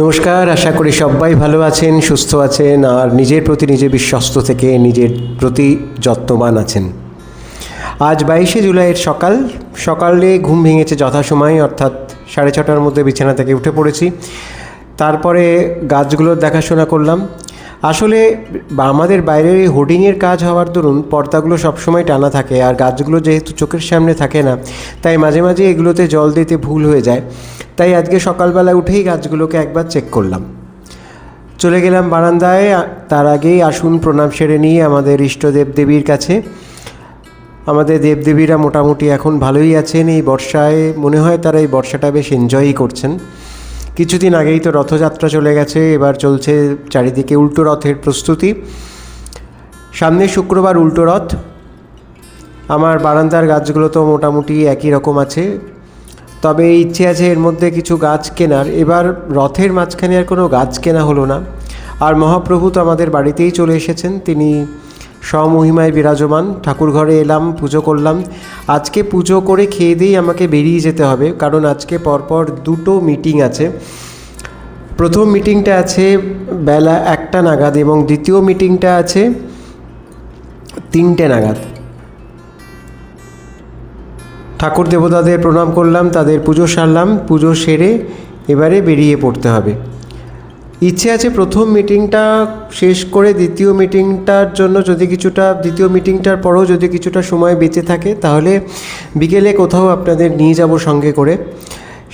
নমস্কার, আশা করি সবাই ভালো আছেন, সুস্থ আছেন আর নিজের প্রতি নিজে বিশ্বস্ত থেকে নিজের প্রতি যত্নবান আছেন। আজ 22শে জুলাইয়ের সকালে ঘুম ভেঙেছে যথাসময়ে, অর্থাৎ 6:30টার মধ্যে বিছানা থেকে উঠে পড়েছি। তারপরে গাছগুলোর দেখাশোনা করলাম। আসলে আমাদের বাইরের এই হোর্ডিংয়ের কাজ হওয়ার দরুন পর্দাগুলো সবসময় টানা থাকে, আর গাছগুলো যেহেতু চোখের সামনে থাকে না, তাই মাঝে মাঝে এগুলোতে জল দিতে ভুল হয়ে যায়। তাই আজকে সকালবেলা উঠেই গাছগুলোকে একবার চেক করলাম। চলে গেলাম বারান্দায়। তার আগেই আসুন প্রণাম সেরে নিয়ে আমাদের ইষ্টদেব দেবীর কাছে। আমাদের দেবদেবীরা মোটামুটি এখন ভালোই আছেন। এই বর্ষায় মনে হয় তারা এই বর্ষাটা বেশ এনজয়ই করছেন। কিছুদিন আগেই তো রথযাত্রা চলে গেছে, এবার চলছে চারিদিকে উল্টো রথের প্রস্তুতি। সামনে শুক্রবার উল্টো রথ। আমার বারান্দার গাছগুলো তো মোটামুটি একই রকম আছে, তবে ইচ্ছে আছে এর মধ্যে কিছু গাছ কেনার। এবার রথের মাঝখানে আর কোনো গাছ কেনা হলো না। আর মহাপ্রভু তো আমাদের বাড়িতেই চলে এসেছেন, তিনি স্বমহিমায় বিরাজমান। ঠাকুর ঘরে এলাম, পুজো করলাম। আজকে পুজো করে খেয়ে দিয়েই আমাকে বেরিয়ে যেতে হবে, কারণ আজকে পরপর দুটো মিটিং আছে। প্রথম মিটিংটা আছে বেলা 1টা নাগাদ এবং দ্বিতীয় মিটিংটা আছে 3টে নাগাদ। ঠাকুর দেবতাদের প্রণাম করলাম, তাদের পুজো সারলাম। পুজো সেরে এবারে বেরিয়ে পড়তে হবে। ইচ্ছে আছে প্রথম মিটিংটা শেষ করে দ্বিতীয় মিটিংটার জন্য দ্বিতীয় মিটিংটার পরেও যদি কিছুটা সময় বেঁচে থাকে, তাহলে বিকেলে কোথাও আপনাদের নিয়ে যাব সঙ্গে করে।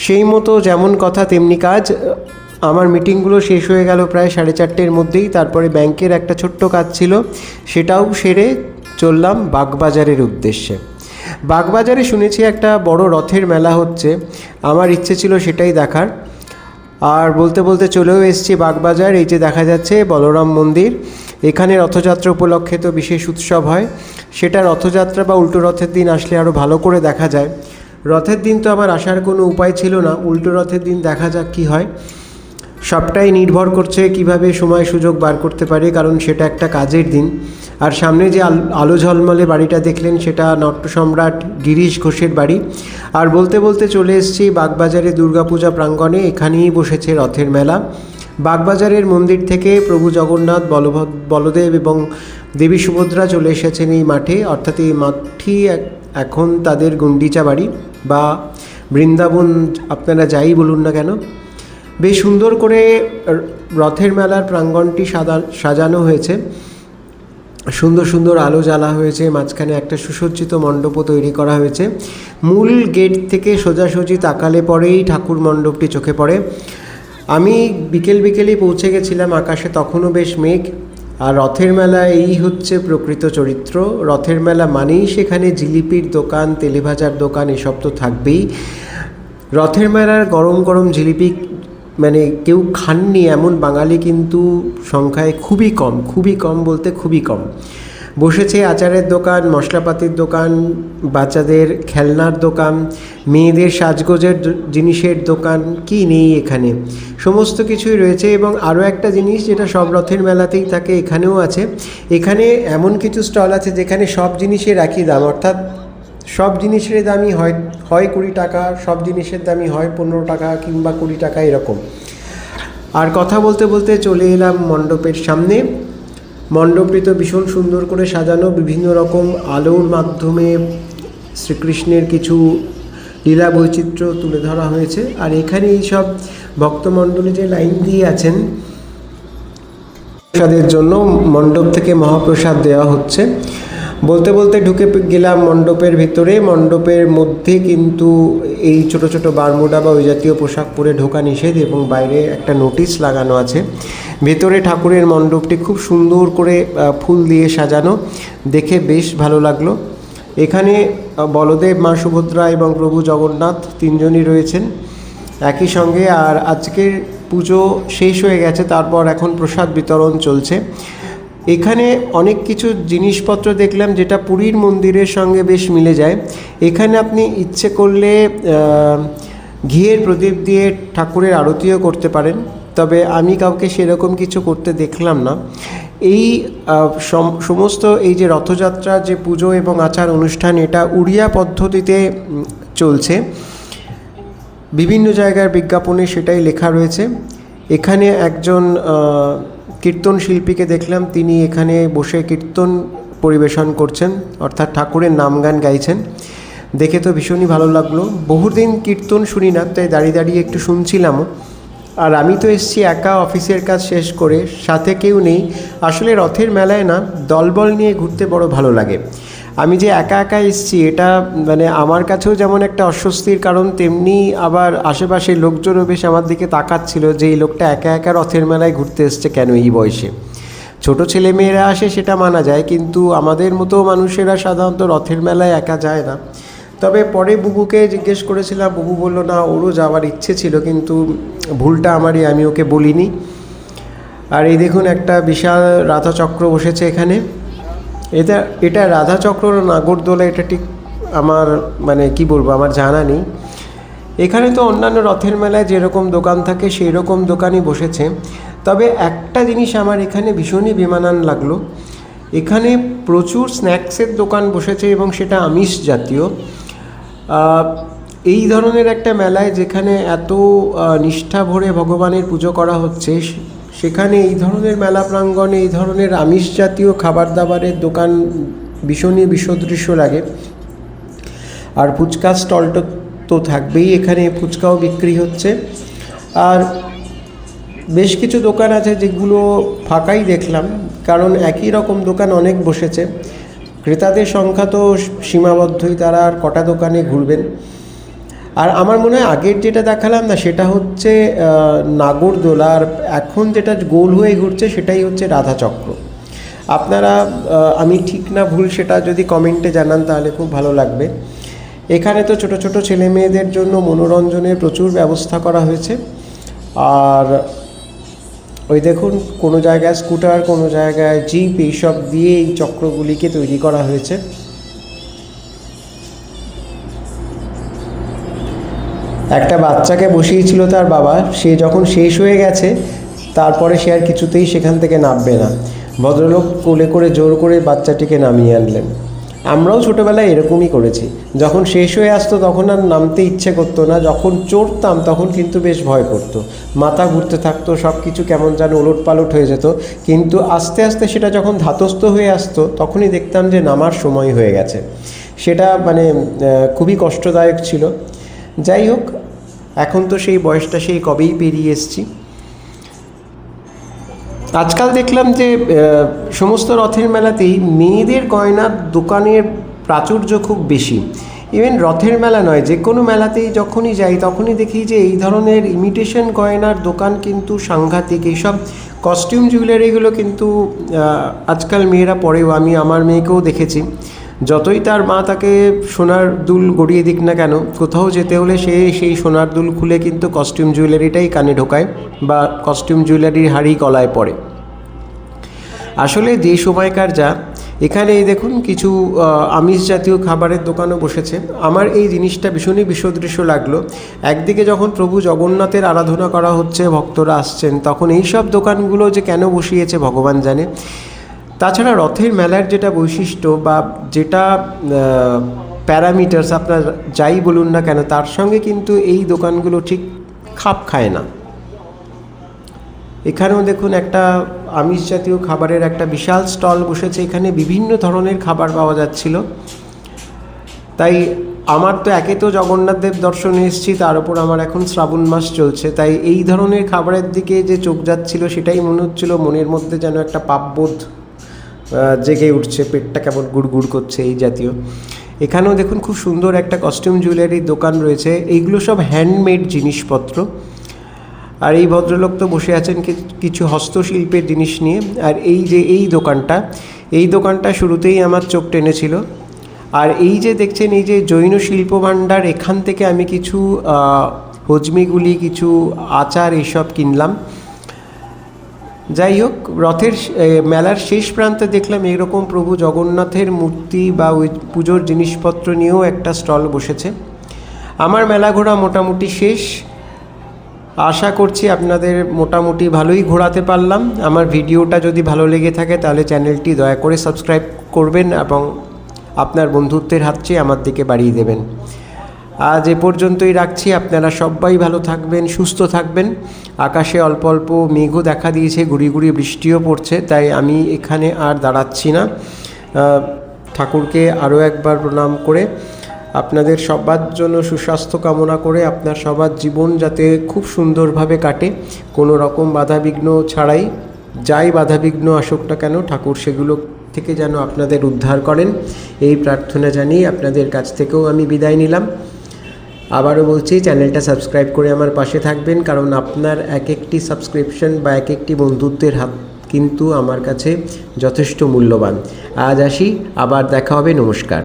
সেই মতো যেমন কথা তেমনি কাজ। আমার মিটিংগুলো শেষ হয়ে গেল প্রায় 4:30টার মধ্যেই। তারপরে ব্যাংকের একটা ছোট্ট কাজ ছিল, সেটাও সেরে চললাম বাগবাজারের উদ্দেশ্যে। বাগবাজারে শুনেছি একটা বড় রথের মেলা হচ্ছে, আমার ইচ্ছে ছিল সেটাই দেখার। আর বলতে বলতে চলেও এসেছি বাগবাজার। এই যে দেখা যাচ্ছে বলরাম মন্দির, এখানে রথযাত্রা উপলক্ষে তো বিশেষ উৎসব হয়। সেটা রথযাত্রা বা উল্টো রথের দিন আসলে আরও ভালো করে দেখা যায়। রথের দিন তো আমার আসার কোনো উপায় ছিল না, উল্টো রথের দিন দেখা যাক কী হয়। সবটাই নির্ভর করছে কিভাবে সময় সুযোগ বার করতে পারে, কারণ সেটা একটা কাজের দিন। আর সামনে যে আলো ঝলমলে বাড়িটা দেখলেন, সেটা নট্য সম্রাট গিরিশ ঘোষের বাড়ি। আর বলতে বলতে চলে এসেছি বাগবাজারে দুর্গাপূজা প্রাঙ্গণে। এখানেই বসেছে রথের মেলা। বাগবাজারের মন্দির থেকে প্রভু জগন্নাথ, বলদেব এবং দেবী সুভদ্রা চলে এসেছেন এই মাঠে, অর্থাৎ এই মাঠটি এখন তাদের গুন্ডিচা বাড়ি বা বৃন্দাবন, আপনারা যাই বলুন না কেন। বেশ সুন্দর করে রথের মেলার প্রাঙ্গণটি সাজানো হয়েছে, সুন্দর সুন্দর আলো জ্বালা হয়েছে। মাঝখানে একটা সুসজ্জিত মণ্ডপও তৈরি করা হয়েছে। মূল গেট থেকে সোজাসুজি তাকালে পরেই ঠাকুর মণ্ডপটি চোখে পড়ে। আমি বিকেলেই পৌঁছে গেছিলাম, আকাশে তখনও বেশ মেঘ। আর রথের মেলা এই হচ্ছে প্রকৃত চরিত্র। রথের মেলা মানেই সেখানে জিলিপির দোকান, তেলেভাজার দোকান, এসব তো থাকবেই। রথের মেলার গরম গরম জিলিপি মানে কেউ খাননি এমন বাঙালি কিন্তু সংখ্যায় খুবই কম বলতে খুবই কম। বসেছে আচারের দোকান, মশলাপাতির দোকান, বাচ্চাদের খেলনার দোকান, মেয়েদের সাজগোজের জিনিসের দোকান, কি নেই এখানে, সমস্ত কিছুই রয়েছে। এবং আরও একটা জিনিস যেটা সব রথের মেলাতেই থাকে, এখানেও আছে। এখানে এমন কিছু স্টল আছে যেখানে সব জিনিসের একই দাম, অর্থাৎ সব জিনিসের দামই হয় 20 টাকা, সব জিনিসের দামই হয় 15 টাকা কিংবা 20 টাকা এরকম। আর কথা বলতে বলতে চলে এলাম মণ্ডপের সামনে। মণ্ডপটি তো ভীষণ সুন্দর করে সাজানো, বিভিন্ন রকম আলোর মাধ্যমে শ্রীকৃষ্ণের কিছু লীলা বৈচিত্র্য তুলে ধরা হয়েছে। আর এখানে এই সব ভক্তমণ্ডলী যে লাইন দিয়ে আছেন প্রসাদের জন্য, মণ্ডপ থেকে মহাপ্রসাদ দেওয়া হচ্ছে। বলতে বলতে ঢুকে গেলাম মণ্ডপের ভিতরে। মণ্ডপের মধ্যে কিন্তু এই ছোট ছোট বারমুডা বা ওই জাতীয় পোশাক পরে ঢোকা নিষেধ, এবং বাইরে একটা নোটিশ লাগানো আছে। ভেতরে ঠাকুরের মণ্ডপটি খুব সুন্দর করে ফুল দিয়ে সাজানো, দেখে বেশ ভালো লাগলো। এখানে বলদেব, মা সুভদ্রা এবং প্রভু জগন্নাথ তিনজনই রয়েছেন একই সঙ্গে। আর আজকের পুজো শেষ হয়ে গেছে, তারপর এখন প্রসাদ বিতরণ চলছে। এখানে অনেক কিছু জিনিসপত্র দেখলাম যেটা পুরীর মন্দিরের সঙ্গে বেশ মিলে যায়। এখানে আপনি ইচ্ছে করলে ঘিয়ের প্রদীপ দিয়ে ঠাকুরের আরতিও করতে পারেন, তবে আমি কাউকে সেরকম কিছু করতে দেখলাম না। এই সমস্ত এই যে রথযাত্রা, যে পুজো এবং আচার অনুষ্ঠান, এটা উড়িয়া পদ্ধতিতে চলছে। বিভিন্ন জায়গার বিজ্ঞাপনে সেটাই লেখা রয়েছে। এখানে একজন কীর্তন শিল্পীকে দেখলাম, তিনি এখানে বসে কীর্তন পরিবেশন করছেন, অর্থাৎ ঠাকুরের নাম গান গাইছেন। দেখে তো ভীষণই ভালো লাগলো। বহুদিন কীর্তন শুনি না, তাই দাঁড়িয়ে দাঁড়িয়ে একটু শুনছিলামও। আর আমি তো এসেছি একা অফিসের কাজ শেষ করে, সাথে কেউ নেই। আসলে রথের মেলায় না দলবল নিয়ে ঘুরতে বড় ভালো লাগে। আমি যে একা একা এসেছি এটা মানে আমার কাছেও যেমন একটা অস্বস্তির কারণ, তেমনি আবার আশেপাশের লোকজনও বেশ আমার দিকে তাকাচ্ছিল যে এই লোকটা একা একা রথের মেলায় ঘুরতে এসছে কেন এই বয়সে। ছোট ছেলেমেয়েরা আসে সেটা মানা যায়, কিন্তু আমাদের মতো মানুষেরা সাধারণত রথের মেলায় একা যায় না। তবে পরে বুবুকে জিজ্ঞেস করেছিলাম, বুবু বলল না ওরও যাওয়ার ইচ্ছে ছিল, কিন্তু ভুলটা আমারই, আমি ওকে বলিনি। আর এই দেখুন একটা বিশাল রাধাচক্র বসেছে এখানে। এটা রাধাচক্র না নাগরদোলা এটা ঠিক আমার মানে কি বলবো, আমার জানা নেই। এখানে তো অন্যান্য রথের মেলায় যেরকম দোকান থাকে সেই রকম দোকানই বসেছে। তবে একটা জিনিস আমার এখানে ভীষণই বেমানান লাগলো, এখানে প্রচুর স্ন্যাক্সের দোকান বসেছে এবং সেটা আমিষ জাতীয়। এই ধরনের একটা মেলায় যেখানে এত নিষ্ঠা ভরে ভগবানের পুজো করা হচ্ছে, সেখানে এই ধরনের মেলা প্রাঙ্গণে এই ধরনের আমিষ জাতীয় খাবার দাবারের দোকান ভীষণই বিসদৃশ্য লাগে। আর ফুচকা স্টলটা তো থাকবেই, এখানে ফুচকাও বিক্রি হচ্ছে। আর বেশ কিছু দোকান আছে যেগুলো ফাঁকাই দেখলাম, কারণ একই রকম দোকান অনেক বসেছে। ক্রেতাদের সংখ্যা তো সীমাবদ্ধই, তারা আর কটা দোকানে ঘুরবেন। আর আমার মনে হয় আগের যেটা দেখালাম না সেটা হচ্ছে নাগরদোলা, আর এখন যেটা গোল হয়ে ঘুরছে সেটাই হচ্ছে রাধাচক্র। আপনারা আমি ঠিক না ভুল সেটা যদি কমেন্টে জানান তাহলে খুব ভালো লাগবে। এখানে তো ছোট ছোট ছেলে মেয়েদের জন্য মনোরঞ্জনের প্রচুর ব্যবস্থা করা হয়েছে। আর ওই দেখুন কোনো জায়গায় স্কুটার, কোনো জায়গায় জিপ, এইসব দিয়ে এই চক্রগুলিকে তৈরি করা হয়েছে। একটা বাচ্চাকে বসিয়েছিল তার বাবা, সে যখন শেষ হয়ে গেছে তারপরে সে আর কিছুতেই সেখান থেকে নামবে না। ভদ্রলোক কোলে করে জোর করে বাচ্চাটিকে নামিয়ে আনলেন। আমরাও ছোটোবেলায় এরকমই করেছি, যখন শেষ হয়ে আসতো তখন আর নামতে ইচ্ছে করতো না, যখন চড়তাম তখন কিন্তু বেশ ভয় করতো, মাথা ঘুরতে থাকতো, সব কিছু কেমন যেন ওলটপালট হয়ে যেত। কিন্তু আস্তে আস্তে সেটা যখন ধাতস্থ হয়ে আসতো তখনই দেখতাম যে নামার সময় হয়ে গেছে। সেটা মানে খুবই কষ্টদায়ক ছিল। যাই হোক, এখন তো সেই বয়সটা সেই কবেই পেরিয়ে এসেছি। আজকাল দেখলাম যে সমস্ত রথের মেলাতেই মেয়েদের গয়নার দোকানের প্রাচুর্য খুব বেশি। ইভেন রথের মেলা নয়, যে কোনো মেলাতেই যখনই যাই তখনই দেখি যে এই ধরনের ইমিটেশন গয়নার দোকান কিন্তু সাংঘাতিক। এইসব কস্টিউম জুয়েলারিগুলো কিন্তু আজকাল মেয়েরা পরেও, আমি আমার মেয়েকেও দেখেছি, যতই তার মা তাকে সোনার দুল গড়িয়ে দিক না কেন, কোথাও যেতে হলে সে সেই সোনার দুল খুলে কিন্তু কস্টিউম জুয়েলারিটাই কানে ঢোকায় বা কস্টিউম জুয়েলারির হাড়ি গলায় পড়ে। আসলে যে সময়কার যা। এখানে এই দেখুন কিছু আমিষ জাতীয় খাবারের দোকানও বসেছে। আমার এই জিনিসটা ভীষণই বিসদৃশ্য লাগলো। একদিকে যখন প্রভু জগন্নাথের আরাধনা করা হচ্ছে, ভক্তরা আসছেন, তখন এই সব দোকানগুলো যে কেন বসিয়েছে ভগবান জানে। তাছাড়া রথের মেলার যেটা বৈশিষ্ট্য বা যেটা প্যারামিটার্স আপনার যাই বলুন না কেন, তার সঙ্গে কিন্তু এই দোকানগুলো ঠিক খাপ খায় না। এখানেও দেখুন একটা আমিষ জাতীয় খাবারের একটা বিশাল স্টল বসেছে, এখানে বিভিন্ন ধরনের খাবার পাওয়া যাচ্ছিল। তাই আমার তো একে তো জগন্নাথ দেব দর্শনে এসেছি, তার উপর আমার এখন শ্রাবণ মাস চলছে, তাই এই ধরনের খাবারের দিকে যে চোখ যাচ্ছিল সেটাই মনে হচ্ছিল মনের মধ্যে যেন একটা পাপবোধ জেগে উঠছে, পেটটা কেমন গুড়গুড় করছে এই জাতীয়। এখানেও দেখুন খুব সুন্দর একটা কস্টিউম জুয়েলারির দোকান রয়েছে, এইগুলো সব হ্যান্ডমেড জিনিসপত্র। আর এই ভদ্রলোক তো বসে আছেন কিছু হস্তশিল্পের জিনিস নিয়ে। আর এই যে এই দোকানটা শুরুতেই আমার চোখ টেনেছিল। আর এই যে দেখছেন এই যে জৈন শিল্প ভাণ্ডার, এখান থেকে আমি কিছু হজমিগুলি, কিছু আচার এইসব কিনলাম। যাই হোক, রথের মেলার শেষ প্রান্তে দেখলাম এইরকম প্রভু জগন্নাথের মূর্তি বা ওই পুজোর জিনিসপত্র নিয়েও একটা স্টল বসেছে। আমার মেলা ঘোরা মোটামুটি শেষ। আশা করছি আপনাদের মোটামুটি ভালোই ঘোরাতে পারলাম। আমার ভিডিওটা যদি ভালো লেগে থাকে তাহলে চ্যানেলটি দয়া করে সাবস্ক্রাইব করবেন এবং আপনার বন্ধুত্বের হাত চেয়ে আমার দিকে বাড়িয়ে দেবেন। আজ এ পর্যন্তই রাখছি। আপনারা সবাই ভালো থাকবেন, সুস্থ থাকবেন। আকাশে অল্প অল্প মেঘও দেখা দিয়েছে, গুড়ি গুড়ি বৃষ্টিও পড়ছে, তাই আমি এখানে আর দাঁড়াচ্ছি না। ঠাকুরকে আরও একবার প্রণাম করে আপনাদের সবার জন্য সুস্বাস্থ্য কামনা করে আপনার সবার জীবন যাতে খুব সুন্দরভাবে কাটে, কোনো রকম বাধাবিঘ্ন ছাড়াই, যাই বাধাবিঘ্ন আসুক না কেন ঠাকুর সেগুলো থেকে যেন আপনাদের উদ্ধার করেন, এই প্রার্থনা জানিয়ে আপনাদের কাছ থেকেও আমি বিদায় নিলাম। আবারও বলছি, চ্যানেলটা সাবস্ক্রাইব করে আমার পাশে থাকবেন, কারণ আপনার এক একটি সাবস্ক্রিপশন বা এক একটি বন্ধুত্বের হাত কিন্তু আমার কাছে যথেষ্ট মূল্যবান। আজ আসি, আবার দেখা হবে, নমস্কার।